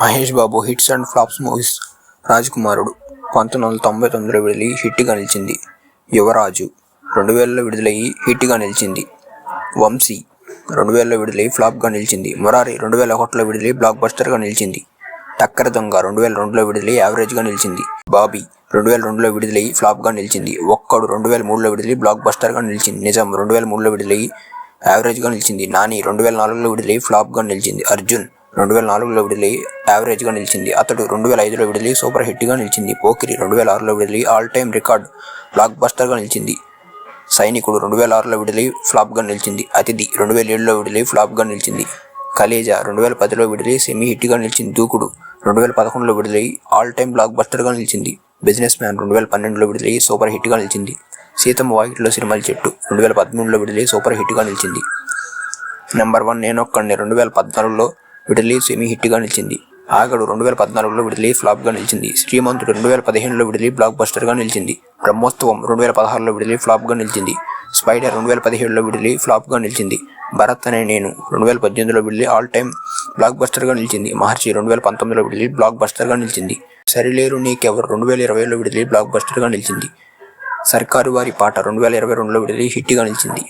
Mahesh Babu hits and flops movies. రాజకుమారుడు 1999లో విడుదలై హిట్గా నిలిచింది. యువరాజు 2000లో విడుదలయ్యి హిట్గా నిలిచింది. వంశీ 2000లో విడుదలై ఫ్లాప్గా నిలిచింది. మురారి 2001లో విడుదలై బ్లాక్ బస్టర్గా నిలిచింది. టక్కర దొంగ 2002లో విడుదలై యావరేజ్గా నిలిచింది. బాబీ 2002లో విడుదలై ఫ్లాప్గా నిలిచింది. ఒక్కడు 2003లో విడుదలై బ్లాక్ బస్టర్గా నిలిచింది. నిజం 2003లో విడుదలై యావరేజ్గా నిలిచింది. నాని 2004లో విడుదలై ఫ్లాప్గా నిలిచింది. అర్జున్ 2004లో విడుదలై యావరేజ్గా నిలిచింది. అతడు 2005లో విడుదలై సూపర్ హిట్గా నిలిచింది. పోకిరి 2006లో విడుదలై ఆల్ టైమ్ రికార్డ్ బ్లాక్ బస్టర్గా నిలిచింది. సైనికుడు 2006లో విడుదలై ఫ్లాప్గా నిలిచింది. అతిథి 2007లో విడుదలై ఫ్లాప్గా నిలిచింది. కలేజా 2010లో విడుదలై సెమీ హిట్గా నిలిచింది. దూకుడు 2011లో విడుదలై ఆల్ టైమ్ బ్లాక్ బస్టర్గా నిలిచింది. బిజినెస్ మ్యాన్ 2012లో విడుదలై సూపర్ హిట్గా నిలిచింది. సీతమ్మ వాకిట్లో సిరిమల్ల చెట్టు 2013లో విడుదలై సూపర్ హిట్గా నిలిచింది. నెంబర్ 1 నేనొక్కడినే 2014లో విడుదలై సెమీ హిట్గా నిలిచింది. ఆగడు 2014లో విడుదలై ఫ్లాప్గా నిలిచింది. శ్రీమంతుడు 2015లో విడుదలై బ్లాక్ బస్టర్గా నిలిచింది. బ్రహ్మోత్సవం 2016లో విడుదలై ఫ్లాప్గా నిలిచింది. స్పైడర్ 2017లో విడుదలై ఫ్లాప్గా నిలిచింది. భరత్ అనే నేను 2018లో విడుదలై ఆల్ టైమ్ బ్లాక్ బస్టర్గా నిలిచింది. మహర్షి 2019లో విడుదలై బ్లాక్ బస్టర్గా నిలిచింది. సరిలేరు నీకెవరు 2020లో విడుదలై బ్లాక్ బస్టర్గా నిలిచింది. సర్కారు వారి పాట 2022లో విడుదలై హిట్గా నిలిచింది.